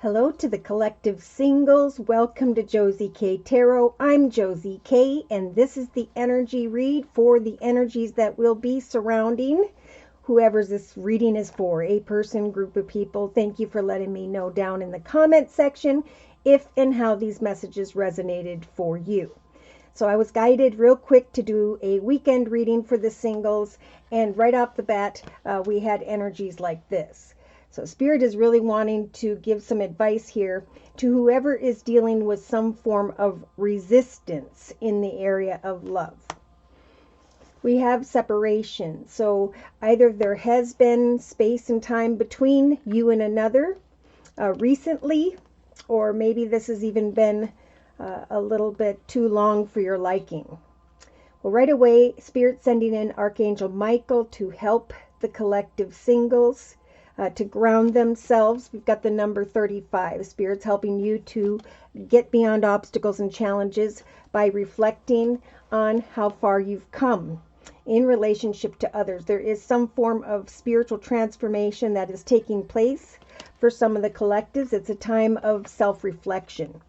Hello to the collective singles. Welcome to Josie K Tarot. I'm Josie K, and this is the energy read for the energies that will be surrounding whoever this reading is for, a person, group of people. Thank you for letting me know down in the comment section if and how these messages resonated for you. So I was guided real quick to do a weekend reading for the singles, and right off the bat, we had energies like this. So Spirit is really wanting to give some advice here to whoever is dealing with some form of resistance in the area of love. We have separation. So either there has been space and time between you and another recently, or maybe this has even been a little bit too long for your liking. Well, right away, Spirit sending in Archangel Michael to help the collective singles to ground themselves. We've got the number 35. Spirit's helping you to get beyond obstacles and challenges by reflecting on how far you've come in relationship to others. There is some form of spiritual transformation that is taking place for some of the collectives. It's a time of self-reflection.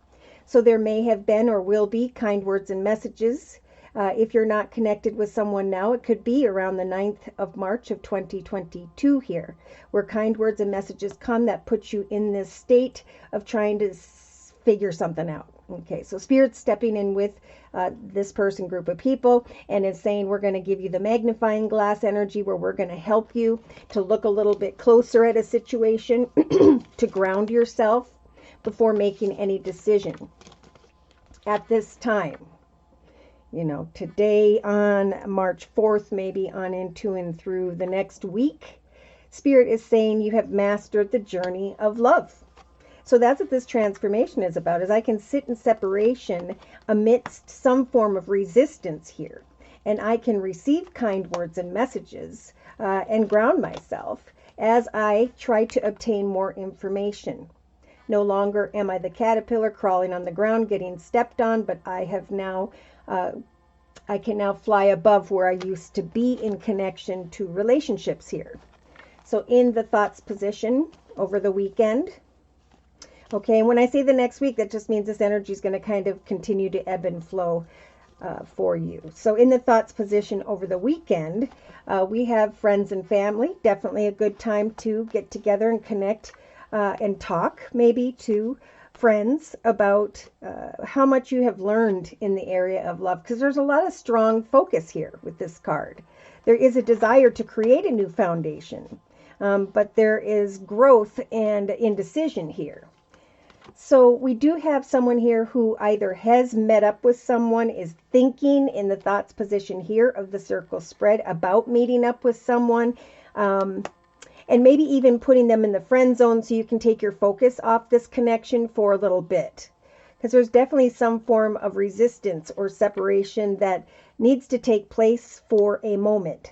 So there may have been or will be kind words and messages. If you're not connected with someone now, it could be around the 9th of March of 2022 here, where kind words and messages come that put you in this state of trying to figure something out. Okay, so Spirit's stepping in with this person, group of people, and is saying we're going to give you the magnifying glass energy, where we're going to help you to look a little bit closer at a situation, to ground yourself before making any decision at this time. You know, today on March 4th, maybe on into and through the next week, Spirit is saying you have mastered the journey of love. So that's what this transformation is about, is I can sit in separation amidst some form of resistance here. And I can receive kind words and messages and ground myself as I try to obtain more information. No longer am I the caterpillar crawling on the ground getting stepped on, but I have now I can now fly above where I used to be in connection to relationships here. So in the thoughts position over the weekend. Okay, and when I say the next week, that just means this energy is going to kind of continue to ebb and flow for you. So in the thoughts position over the weekend, we have friends and family. Definitely a good time to get together and connect and talk maybe to friends about how much you have learned in the area of love, because there's a lot of strong focus here with this card. There is a desire to create a new foundation, but there is growth and indecision here. So we do have someone here who either has met up with someone, is thinking in the thoughts position here of the circle spread about meeting up with someone, and maybe even putting them in the friend zone so you can take your focus off this connection for a little bit. Because there's definitely some form of resistance or separation that needs to take place for a moment.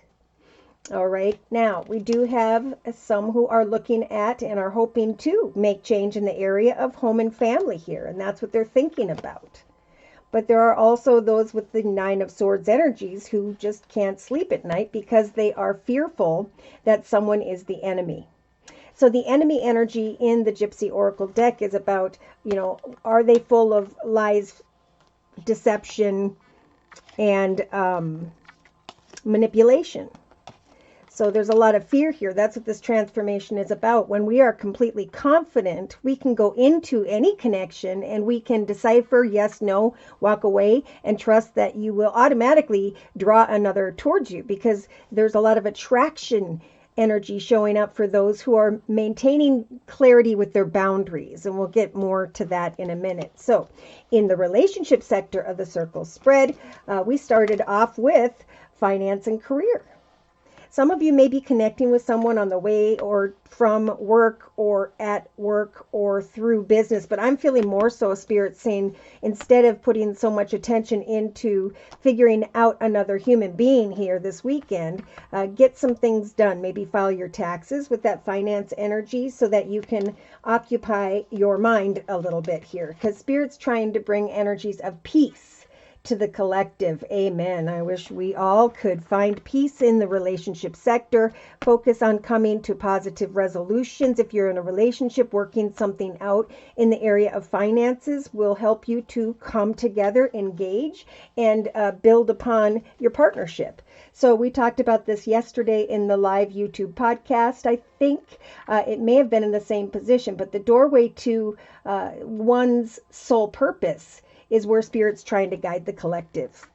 All right, now we do have some who are looking at and are hoping to make change in the area of home and family here, and that's what they're thinking about. But there are also those with the 9 of Swords energies who just can't sleep at night because they are fearful that someone is the enemy. So the enemy energy in the Gypsy Oracle deck is about, you know, are they full of lies, deception, and manipulation? So there's a lot of fear here. That's what this transformation is about. When we are completely confident, we can go into any connection and we can decipher yes, no, walk away, and trust that you will automatically draw another towards you, because there's a lot of attraction energy showing up for those who are maintaining clarity with their boundaries. And we'll get more to that in a minute. So in the relationship sector of the circle spread, we started off with finance and career. Some of you may be connecting with someone on the way or from work or at work or through business, but I'm feeling more so Spirit saying, instead of putting so much attention into figuring out another human being here this weekend, get some things done. Maybe file your taxes with that finance energy so that you can occupy your mind a little bit here, because Spirit's trying to bring energies of peace to the collective. Amen. I wish we all could find peace in the relationship sector, focus on coming to positive resolutions. If you're in a relationship, working something out in the area of finances will help you to come together, engage, and build upon your partnership. So we talked about this yesterday in the live YouTube podcast. I think it may have been in the same position, but the doorway to one's soul purpose is where Spirit's trying to guide the collective.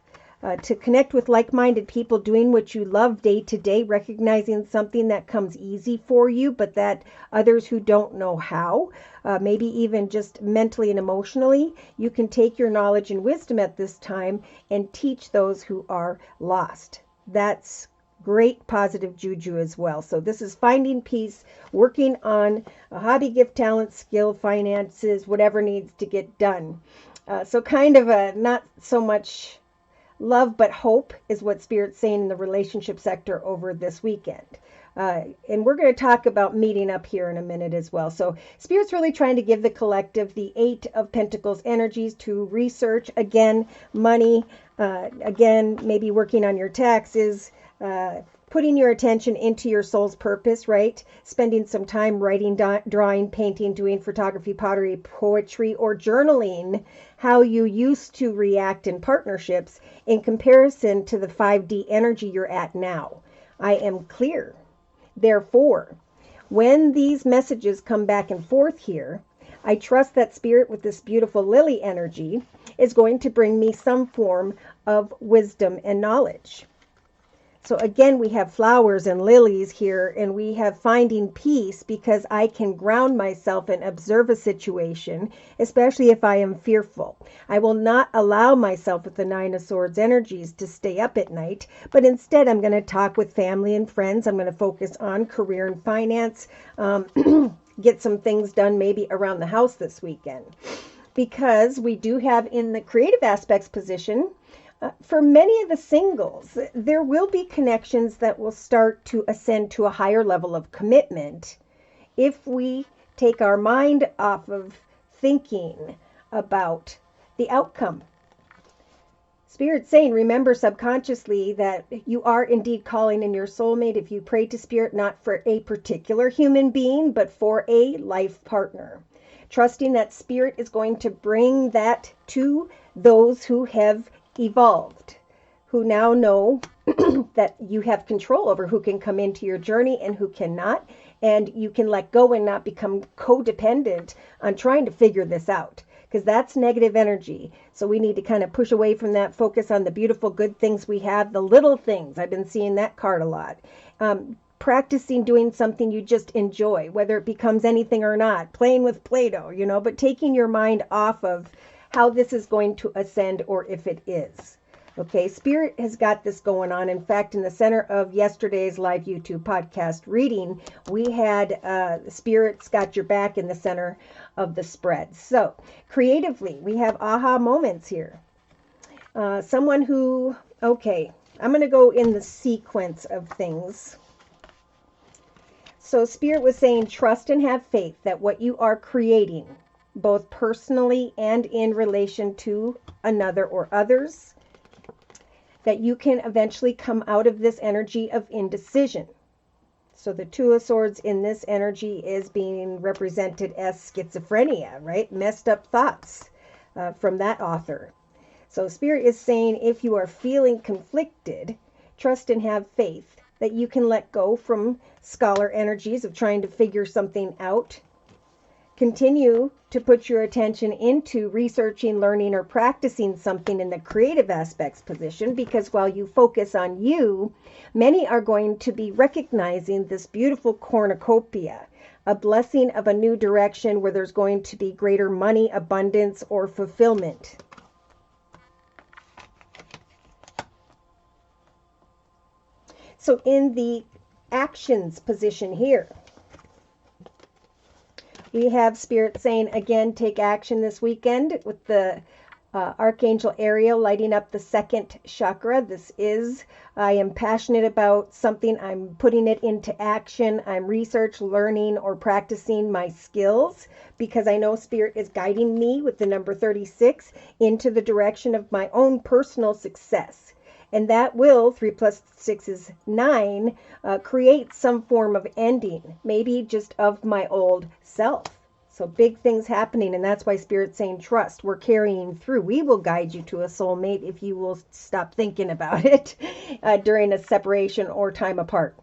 To connect with like-minded people doing what you love day to day, recognizing something that comes easy for you, but that others who don't know how, maybe even just mentally and emotionally, you can take your knowledge and wisdom at this time and teach those who are lost. That's great positive juju as well. So this is finding peace, working on a hobby, gift, talent, skill, finances, whatever needs to get done. So kind of a not so much love but hope is what Spirit's saying in the relationship sector over this weekend. And we're going to talk about meeting up here in a minute as well. So Spirit's really trying to give the collective the 8 of Pentacles energies to research, again, money, again, maybe working on your taxes, putting your attention into your soul's purpose, right? Spending some time writing, drawing, painting, doing photography, pottery, poetry, or journaling how you used to react in partnerships in comparison to the 5D energy you're at now. I am clear. Therefore, when these messages come back and forth here, I trust that Spirit with this beautiful lily energy is going to bring me some form of wisdom and knowledge. So again, we have flowers and lilies here, and we have finding peace because I can ground myself and observe a situation, especially if I am fearful. I will not allow myself with the 9 of Swords energies to stay up at night, but instead I'm going to talk with family and friends. I'm going to focus on career and finance, get some things done maybe around the house this weekend. Because we do have in the creative aspects position, for many of the singles, there will be connections that will start to ascend to a higher level of commitment if we take our mind off of thinking about the outcome. Spirit's saying, remember subconsciously that you are indeed calling in your soulmate if you pray to Spirit, not for a particular human being, but for a life partner. Trusting that Spirit is going to bring that to those who have evolved, who now know that you have control over who can come into your journey and who cannot, and you can let go and not become codependent on trying to figure this out, because that's negative energy. So we need to kind of push away from that, focus on the beautiful good things we have, the little things. I've been seeing that card a lot. Practicing doing something you just enjoy, whether it becomes anything or not, playing with Play-Doh, but taking your mind off of how this is going to ascend or if it is. Okay, Spirit has got this going on. In fact, in the center of yesterday's live YouTube podcast reading, we had Spirit's got your back in the center of the spread. So creatively, we have aha moments here. Someone who, okay, I'm going to go in the sequence of things. So Spirit was saying, trust and have faith that what you are creating, both personally and in relation to another or others, that you can eventually come out of this energy of indecision. So the 2 of Swords in this energy is being represented as schizophrenia, right? Messed up thoughts from that author. So Spirit is saying, if you are feeling conflicted, trust and have faith that you can let go from scholar energies of trying to figure something out. Continue to put your attention into researching, learning, or practicing something in the creative aspects position, because while you focus on you, many are going to be recognizing this beautiful cornucopia, a blessing of a new direction where there's going to be greater money, abundance, or fulfillment. So in the actions position here, we have Spirit saying, again, take action this weekend with the Archangel Ariel lighting up the second chakra. This is, I am passionate about something. I'm putting it into action. I'm research, learning, or practicing my skills because I know Spirit is guiding me with the number 36 into the direction of my own personal success. And that will, 3 plus 6 is 9, create some form of ending, maybe just of my old self. So big things happening, and that's why Spirit's saying trust. We're carrying through. We will guide you to a soulmate if you will stop thinking about it during a separation or time apart.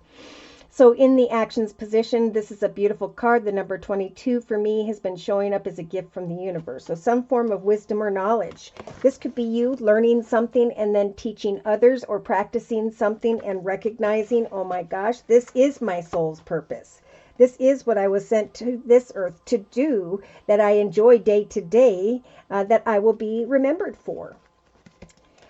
So in the actions position, this is a beautiful card. The number 22 for me has been showing up as a gift from the universe. So some form of wisdom or knowledge. This could be you learning something and then teaching others, or practicing something and recognizing, oh my gosh, this is my soul's purpose. This is what I was sent to this earth to do, that I enjoy day to day, that I will be remembered for.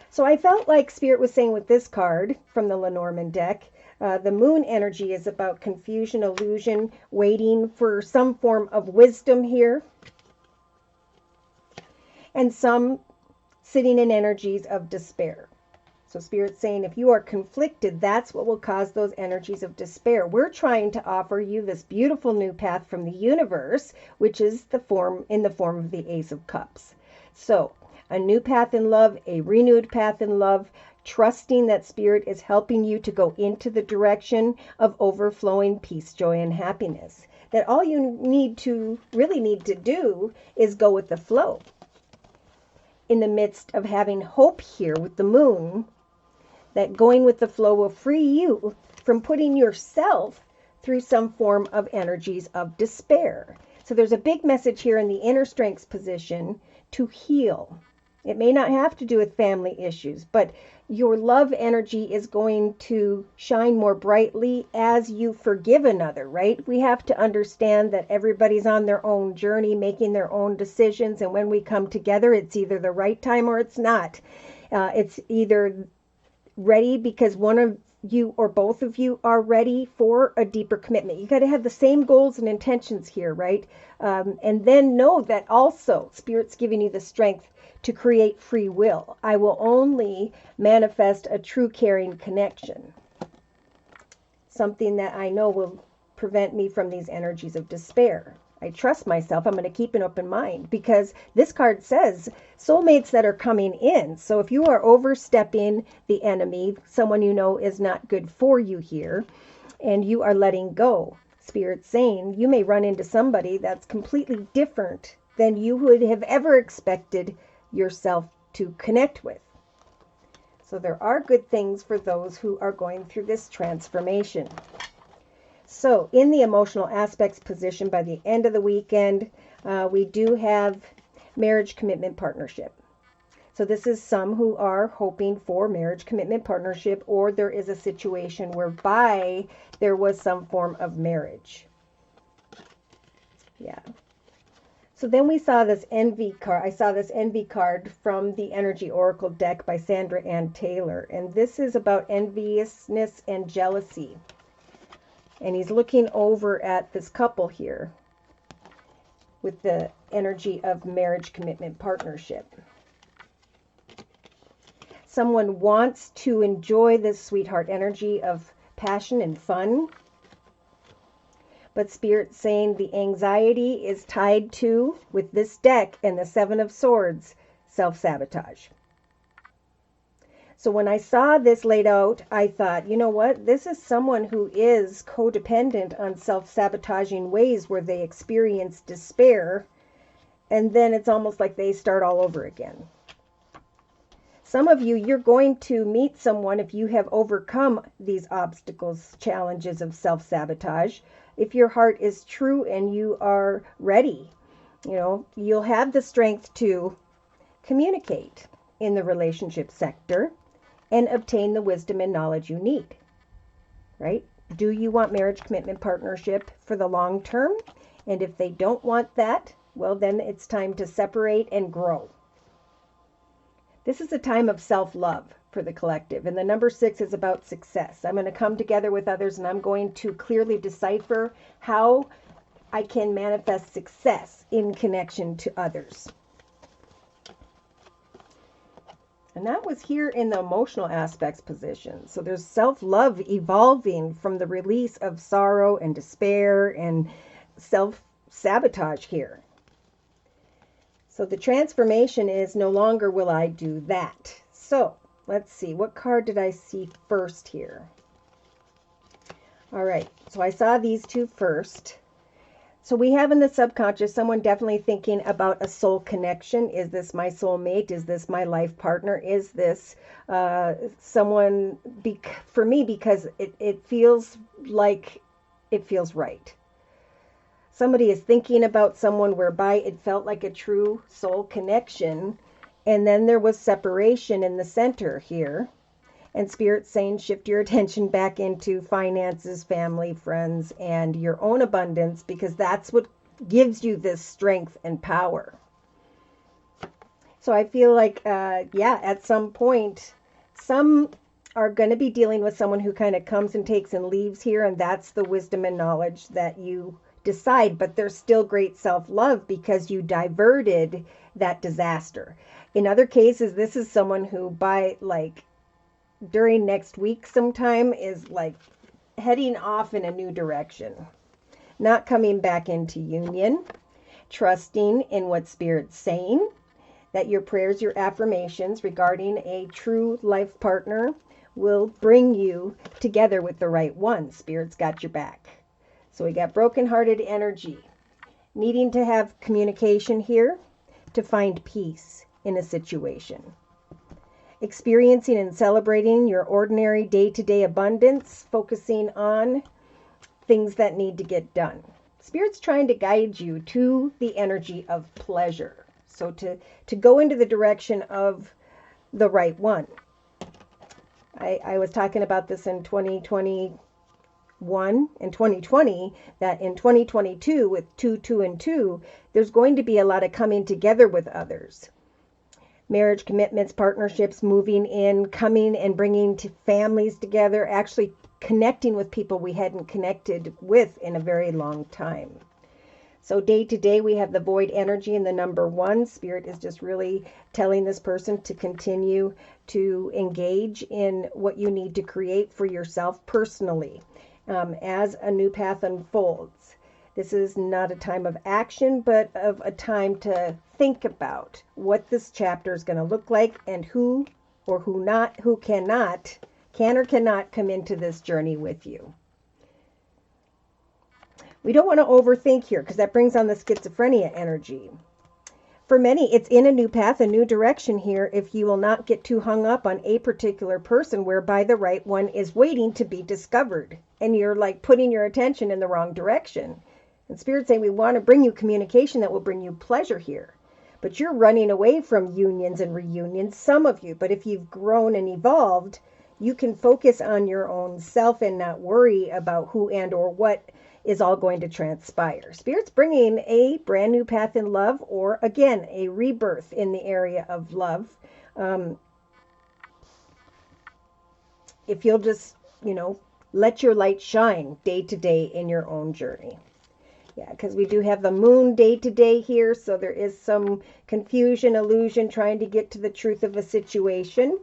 So I felt like Spirit was saying with this card from the Lenormand deck, the moon energy is about confusion, illusion, waiting for some form of wisdom here. And some sitting in energies of despair. So Spirit's saying if you are conflicted, that's what will cause those energies of despair. We're trying to offer you this beautiful new path from the universe, which is in the form of the Ace of Cups. So a new path in love, a renewed path in love, trusting that Spirit is helping you to go into the direction of overflowing peace, joy, and happiness. That all you really need to do is go with the flow. In the midst of having hope here with the moon, that going with the flow will free you from putting yourself through some form of energies of despair. So there's a big message here in the inner strengths position to heal. It may not have to do with family issues, but your love energy is going to shine more brightly as you forgive another, right? We have to understand that everybody's on their own journey, making their own decisions. And when we come together, it's either the right time or it's not. It's either ready because one of you or both of you are ready for a deeper commitment. You got to have the same goals and intentions here, right? And then know that also Spirit's giving you the strength to create free will. I will only manifest a true caring connection. Something that I know will prevent me from these energies of despair. I trust myself. I'm going to keep an open mind because this card says soulmates that are coming in. So if you are overstepping the enemy, someone you know is not good for you here, and you are letting go, Spirit's saying you may run into somebody that's completely different than you would have ever expected yourself to connect with. So there are good things for those who are going through this transformation. So in the emotional aspects position, by the end of the weekend, we do have marriage, commitment, partnership. So this is some who are hoping for marriage, commitment, partnership, or there is a situation whereby there was some form of marriage. Yeah. So then we saw this envy card. I saw this envy card from the Energy Oracle deck by Sandra Ann Taylor. And this is about enviousness and jealousy. And he's looking over at this couple here with the energy of marriage, commitment, partnership. Someone wants to enjoy this sweetheart energy of passion and fun. But Spirit's saying the anxiety is tied to, with this deck and the Seven of Swords, self-sabotage. So when I saw this laid out, I thought, you know what? This is someone who is codependent on self-sabotaging ways where they experience despair, and then it's almost like they start all over again. Some of you, you're going to meet someone if you have overcome these obstacles, challenges of self-sabotage. If your heart is true and you are ready, you know, you'll have the strength to communicate in the relationship sector and obtain the wisdom and knowledge you need, right? Do you want marriage, commitment, partnership for the long term? And if they don't want that, well, then it's time to separate and grow. This is a time of self-love for the collective. And the number 6 is about success. I'm going to come together with others and I'm going to clearly decipher how I can manifest success in connection to others. And that was here in the emotional aspects position. So there's self-love evolving from the release of sorrow and despair and self-sabotage here. So the transformation is no longer will I do that. So let's see, what card did I see first here? All right, so I saw these two first. So we have in the subconscious someone definitely thinking about a soul connection. Is this my soulmate? Is this my life partner? Is this someone, for me, because it feels like it feels right. Somebody is thinking about someone whereby it felt like a true soul connection. And then there was separation in the center here. And Spirit's saying shift your attention back into finances, family, friends, and your own abundance, because that's what gives you this strength and power. So I feel like, yeah, at some point, some are going to be dealing with someone who kind of comes and takes and leaves here, and that's the wisdom and knowledge that you decide. But there's still great self-love because you diverted that disaster. In other cases, this is someone who during next week sometime is like heading off in a new direction, not coming back into union, trusting in what Spirit's saying, that your prayers, your affirmations regarding a true life partner will bring you together with the right one. Spirit's got your back. So we got broken-hearted energy, needing to have communication here to find peace in a situation. Experiencing and celebrating your ordinary day-to-day abundance, focusing on things that need to get done. Spirit's trying to guide you to the energy of pleasure. So to go into the direction of the right one. I was talking about this in 2021 and 2020, that in 2022 with 2, 2, and 2, there's going to be a lot of coming together with others. Marriage, commitments, partnerships, moving in, coming and bringing families together, actually connecting with people we hadn't connected with in a very long time. So day to day, we have the void energy and the number 1. Spirit is just really telling this person to continue to engage in what you need to create for yourself personally as a new path unfolds. This is not a time of action, but of a time to think about what this chapter is going to look like and who or who can or cannot come into this journey with you. We don't want to overthink here because that brings on the schizophrenia energy. For many, it's in a new path, a new direction here if you will not get too hung up on a particular person whereby the right one is waiting to be discovered and you're like putting your attention in the wrong direction. And Spirit's saying we want to bring you communication that will bring you pleasure here. But you're running away from unions and reunions, some of you. But if you've grown and evolved, you can focus on your own self and not worry about who and or what is all going to transpire. Spirit's bringing a brand new path in love, or again, a rebirth in the area of love. If you'll just, let your light shine day to day in your own journey. Yeah, because we do have the moon day to day here, so there is some confusion, illusion, trying to get to the truth of a situation.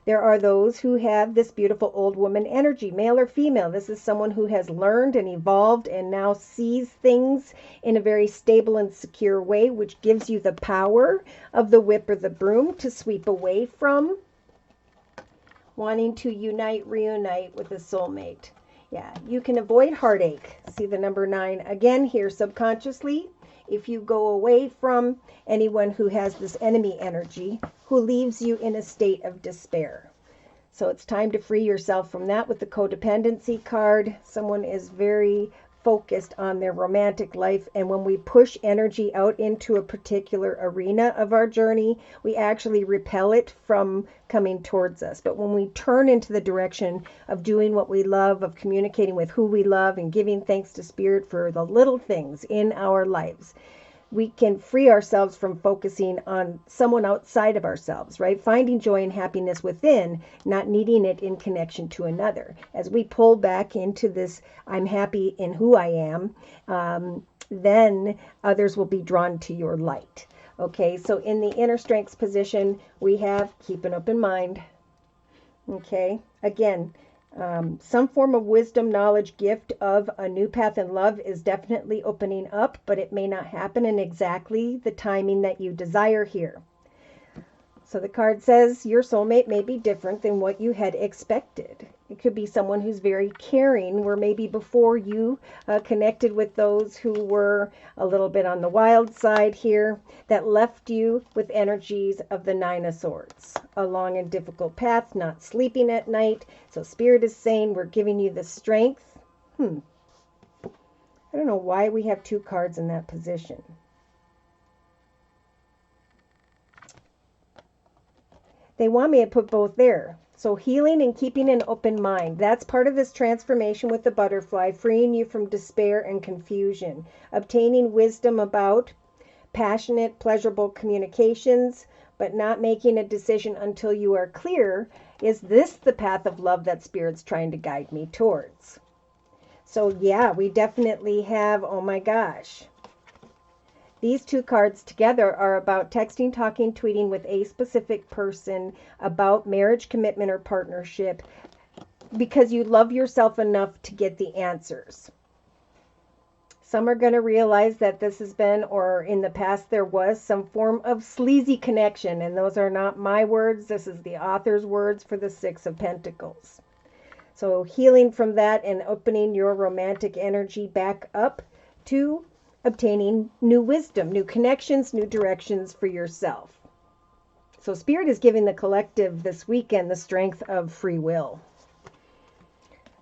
There are those who have this beautiful old woman energy, male or female. This is someone who has learned and evolved and now sees things in a very stable and secure way, which gives you the power of the whip or the broom to sweep away from wanting to reunite with a soulmate. Yeah, you can avoid heartache. See the number 9 again here subconsciously. If you go away from anyone who has this enemy energy, who leaves you in a state of despair. So it's time to free yourself from that with the codependency card. Someone is very focused on their romantic life, and when we push energy out into a particular arena of our journey, we actually repel it from coming towards us. But when we turn into the direction of doing what we love, of communicating with who we love, and giving thanks to Spirit for the little things in our lives, we can free ourselves from focusing on someone outside of ourselves, right? Finding joy and happiness within, not needing it in connection to another. As we pull back into this, I'm happy in who I am, then others will be drawn to your light. Okay, so in the inner strengths position, we have keep an open mind. Okay, again, some form of wisdom, knowledge, gift of a new path in love is definitely opening up, but it may not happen in exactly the timing that you desire here. So the card says your soulmate may be different than what you had expected. It could be someone who's very caring, where maybe before you connected with those who were a little bit on the wild side here, that left you with energies of the Nine of Swords. A long and difficult path, not sleeping at night. So Spirit is saying we're giving you the strength. I don't know why we have two cards in that position. They want me to put both there. So healing and keeping an open mind. That's part of this transformation with the butterfly, freeing you from despair and confusion. Obtaining wisdom about passionate, pleasurable communications, but not making a decision until you are clear. Is this the path of love that Spirit's trying to guide me towards? So yeah, we definitely have, oh my gosh. These two cards together are about texting, talking, tweeting with a specific person about marriage, commitment, or partnership because you love yourself enough to get the answers. Some are going to realize that this has been, or in the past there was, some form of sleazy connection, and those are not my words. This is the author's words for the Six of Pentacles. So healing from that and opening your romantic energy back up to obtaining new wisdom, new connections, new directions for yourself. So Spirit is giving the collective this weekend the strength of free will.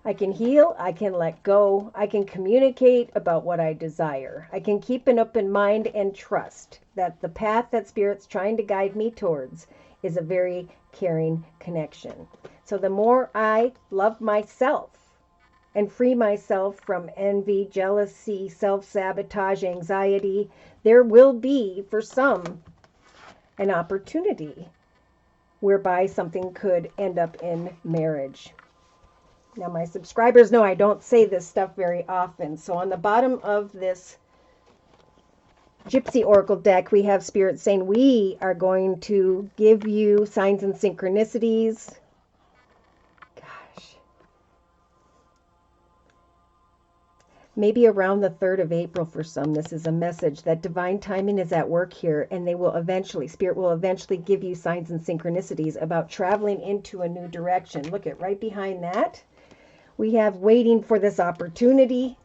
I can heal, I can let go, I can communicate about what I desire. I can keep an open mind and trust that the path that Spirit's trying to guide me towards is a very caring connection. So the more I love myself, and free myself from envy, jealousy, self-sabotage, anxiety, there will be, for some, an opportunity whereby something could end up in marriage. Now, my subscribers know I don't say this stuff very often. So on the bottom of this Gypsy Oracle deck, we have Spirit saying we are going to give you signs and synchronicities. Maybe around the 3rd of April for some, this is a message that divine timing is at work here, and they will eventually, Spirit will eventually give you signs and synchronicities about traveling into a new direction. Look at right behind that. We have waiting for this opportunity,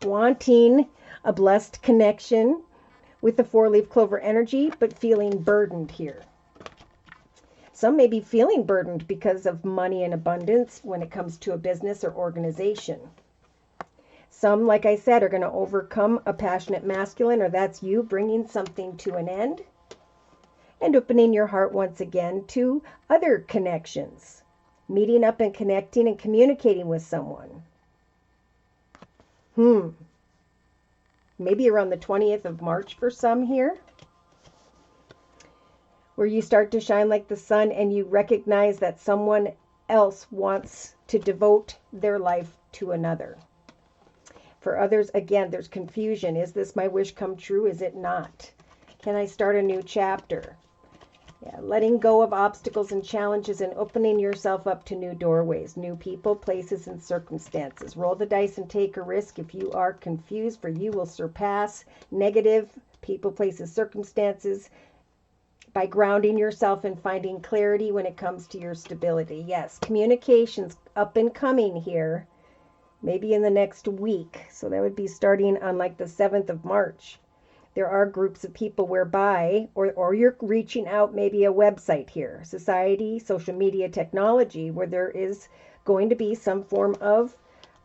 wanting a blessed connection with the 4-leaf clover energy, but feeling burdened here. Some may be feeling burdened because of money and abundance when it comes to a business or organization. Some, like I said, are going to overcome a passionate masculine, or that's you bringing something to an end and opening your heart once again to other connections, meeting up and connecting and communicating with someone. Maybe around the 20th of March for some here, where you start to shine like the sun and you recognize that someone else wants to devote their life to another. For others, again, there's confusion. Is this my wish come true? Is it not? Can I start a new chapter? Yeah, letting go of obstacles and challenges and opening yourself up to new doorways, new people, places, and circumstances. Roll the dice and take a risk. If you are confused, for you will surpass negative people, places, circumstances by grounding yourself and finding clarity when it comes to your stability. Yes, communication's up and coming here. Maybe in the next week. So that would be starting on like the 7th of March. There are groups of people whereby, or you're reaching out, maybe a website here, society, social media, technology, where there is going to be some form of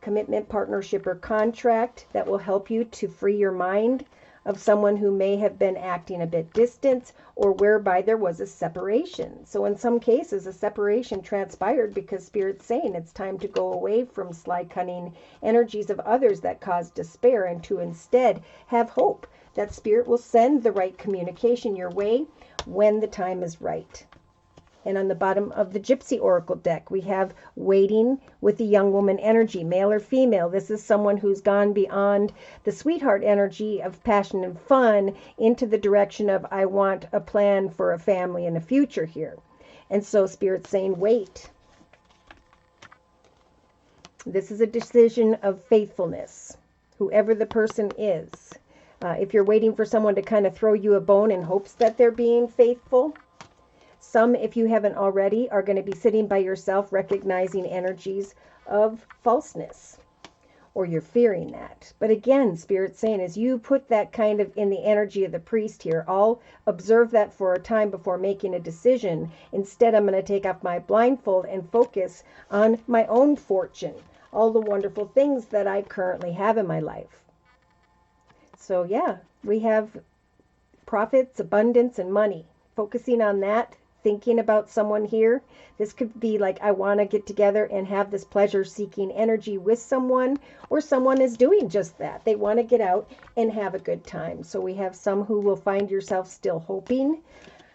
commitment, partnership, or contract that will help you to free your mind of someone who may have been acting a bit distant, or whereby there was a separation. So in some cases, a separation transpired because Spirit's saying it's time to go away from sly, cunning energies of others that cause despair, and to instead have hope that Spirit will send the right communication your way when the time is right. And on the bottom of the Gypsy Oracle deck, we have waiting with the young woman energy, male or female. This is someone who's gone beyond the sweetheart energy of passion and fun into the direction of, I want a plan for a family and a future here. And so Spirit's saying, wait. This is a decision of faithfulness, whoever the person is. If you're waiting for someone to kind of throw you a bone in hopes that they're being faithful, some, if you haven't already, are going to be sitting by yourself recognizing energies of falseness, or you're fearing that. But again, Spirit's saying, as you put that kind of in the energy of the priest here, I'll observe that for a time before making a decision. Instead, I'm going to take off my blindfold and focus on my own fortune, all the wonderful things that I currently have in my life. So yeah, we have profits, abundance, and money. Focusing on that, thinking about someone here. This could be like, I want to get together and have this pleasure-seeking energy with someone, or someone is doing just that. They want to get out and have a good time. So we have some who will find yourself still hoping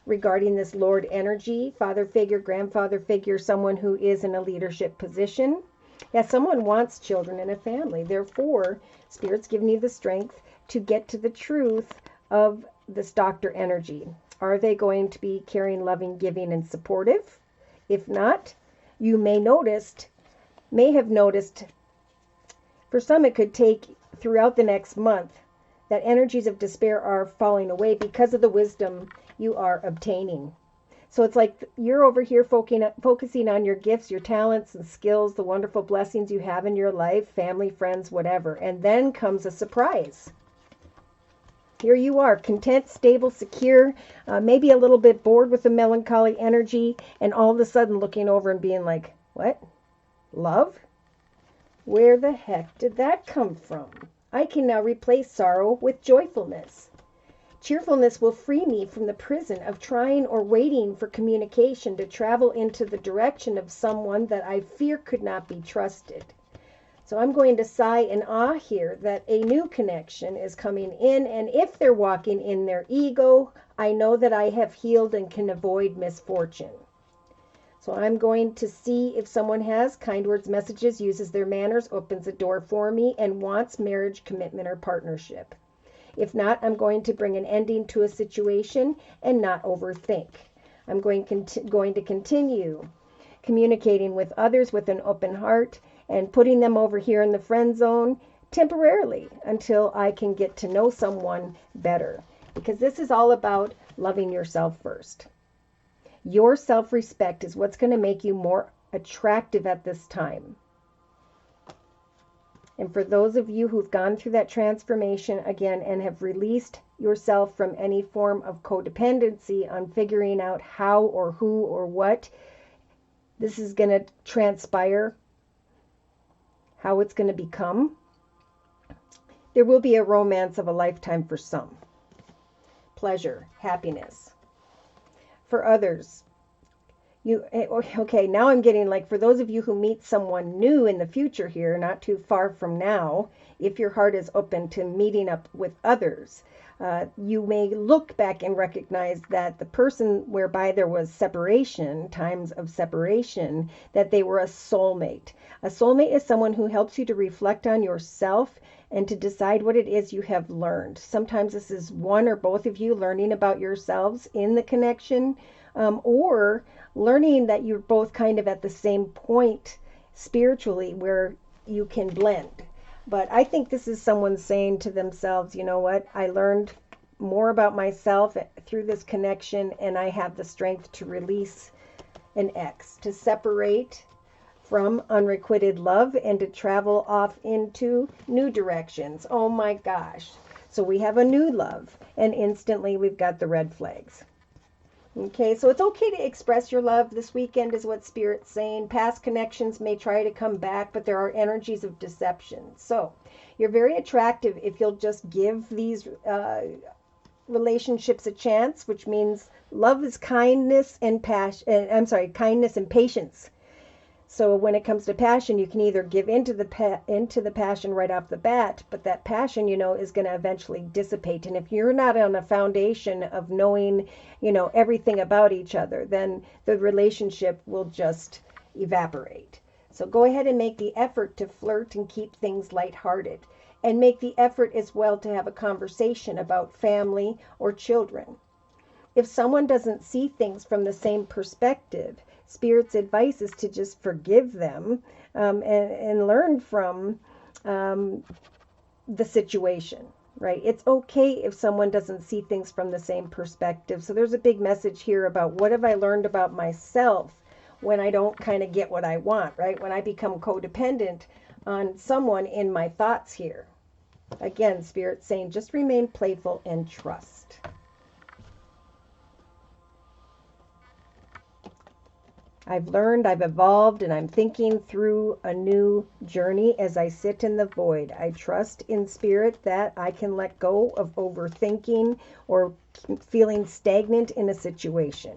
regarding this Lord energy, father figure, grandfather figure, someone who is in a leadership position. Yeah, someone wants children and a family. Therefore, Spirit's giving you the strength to get to the truth of this doctor energy. Are they going to be caring, loving, giving, and supportive? If not, you may have noticed, for some it could take throughout the next month, that energies of despair are falling away because of the wisdom you are obtaining. So it's like you're over here focusing on your gifts, your talents and skills, the wonderful blessings you have in your life, family, friends, whatever. And then comes a surprise. Here you are, content, stable, secure, maybe a little bit bored with the melancholy energy, and all of a sudden looking over and being like, what? Love? Where the heck did that come from? I can now replace sorrow with joyfulness. Cheerfulness will free me from the prison of trying or waiting for communication to travel into the direction of someone that I fear could not be trusted. So I'm going to sigh in awe here that a new connection is coming in, and if they're walking in their ego, I know that I have healed and can avoid misfortune. So I'm going to see if someone has kind words, messages, uses their manners, opens a door for me, and wants marriage, commitment, or partnership. If not, I'm going to bring an ending to a situation and not overthink. I'm going to continue communicating with others with an open heart and putting them over here in the friend zone temporarily until I can get to know someone better. Because this is all about loving yourself first. Your self-respect is what's going to make you more attractive at this time. And for those of you who've gone through that transformation again and have released yourself from any form of codependency on figuring out how or who or what this is going to transpire, how it's going to become, there will be a romance of a lifetime for some. Pleasure, happiness. For others, okay, now I'm getting like, for those of you who meet someone new in the future here, not too far from now, if your heart is open to meeting up with others, you may look back and recognize that the person whereby there was separation, times of separation, that they were a soulmate. A soulmate is someone who helps you to reflect on yourself and to decide what it is you have learned. Sometimes this is one or both of you learning about yourselves in the connection, or learning that you're both kind of at the same point spiritually where you can blend. But I think this is someone saying to themselves, you know what, I learned more about myself through this connection, and I have the strength to release an ex, to separate from unrequited love and to travel off into new directions. Oh my gosh. So we have a new love, and instantly we've got the red flags. Okay, so it's okay to express your love this weekend is what Spirit's saying. Past connections may try to come back, but there are energies of deception. So you're very attractive if you'll just give these relationships a chance, which means love is kindness and kindness and patience. So when it comes to passion, you can either give into the passion right off the bat, but that passion, is going to eventually dissipate. And if you're not on a foundation of knowing, everything about each other, then the relationship will just evaporate. So go ahead and make the effort to flirt and keep things lighthearted. And make the effort as well to have a conversation about family or children. If someone doesn't see things from the same perspective, Spirit's advice is to just forgive them and learn from the situation, right? It's okay if someone doesn't see things from the same perspective. So there's a big message here about what have I learned about myself when I don't kind of get what I want, right? When I become codependent on someone in my thoughts here. Again, Spirit's saying just remain playful and trust. I've learned, I've evolved, and I'm thinking through a new journey as I sit in the void. I trust in Spirit that I can let go of overthinking or feeling stagnant in a situation.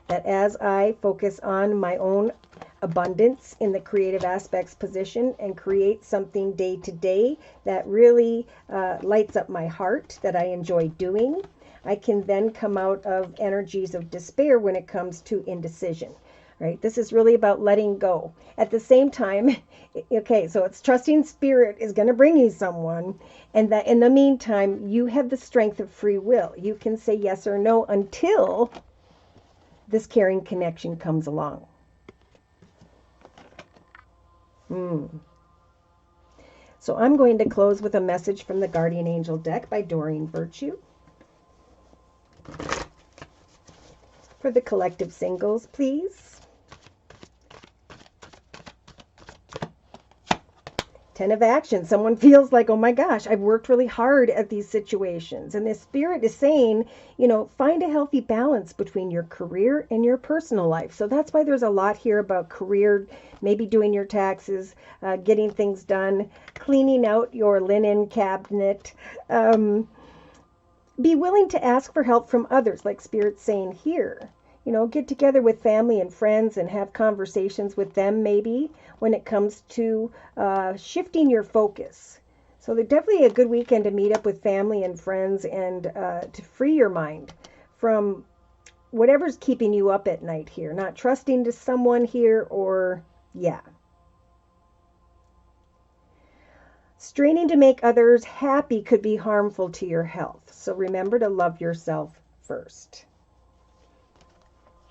That as I focus on my own abundance in the creative aspects position and create something day to day that really lights up my heart, that I enjoy doing, I can then come out of energies of despair when it comes to indecision. Right? This is really about letting go. At the same time, okay, so it's trusting Spirit is going to bring you someone, and that in the meantime, you have the strength of free will. You can say yes or no until this caring connection comes along. So I'm going to close with a message from the Guardian Angel deck by Dorian Virtue. For the collective singles, please. 10 of action. Someone feels like, oh my gosh, I've worked really hard at these situations. And the Spirit is saying, find a healthy balance between your career and your personal life. So that's why there's a lot here about career, maybe doing your taxes, getting things done, cleaning out your linen cabinet. Be willing to ask for help from others, like Spirit's saying here. Get together with family and friends and have conversations with them maybe when it comes to shifting your focus. So they're definitely a good weekend to meet up with family and friends and to free your mind from whatever's keeping you up at night here. Not trusting to someone here or, Straining to make others happy could be harmful to your health. So remember to love yourself first.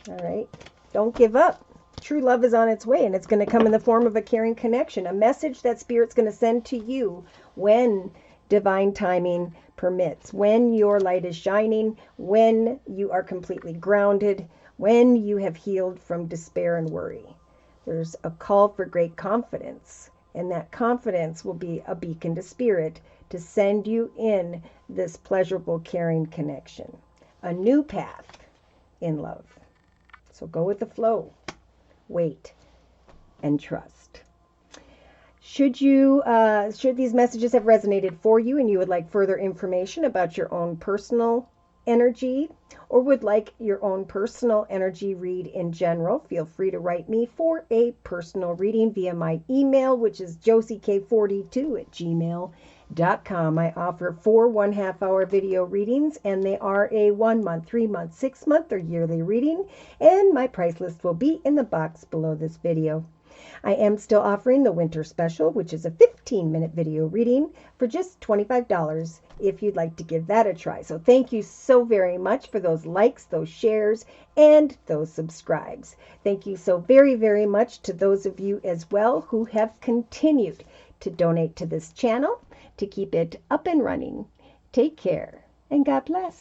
All right. Don't give up. True love is on its way, and it's going to come in the form of a caring connection, a message that Spirit's going to send to you when divine timing permits, when your light is shining, when you are completely grounded, when you have healed from despair and worry. There's a call for great confidence, and that confidence will be a beacon to Spirit to send you in this pleasurable, caring connection, a new path in love. So go with the flow, wait, and trust. Should these messages have resonated for you and you would like further information about your own personal energy or would like your own personal energy read in general, feel free to write me for a personal reading via my email, which is josiek42@gmail.com. I offer 4 1/2-hour video readings, and they are a 1 month, 3 month, 6 month, or yearly reading, and my price list will be in the box below this video. I am still offering the winter special, which is a 15-minute video reading for just $25 if you'd like to give that a try. So thank you so very much for those likes, those shares, and those subscribes. Thank you so very, very much to those of you as well who have continued to donate to this channel to keep it up and running. Take care, and God bless.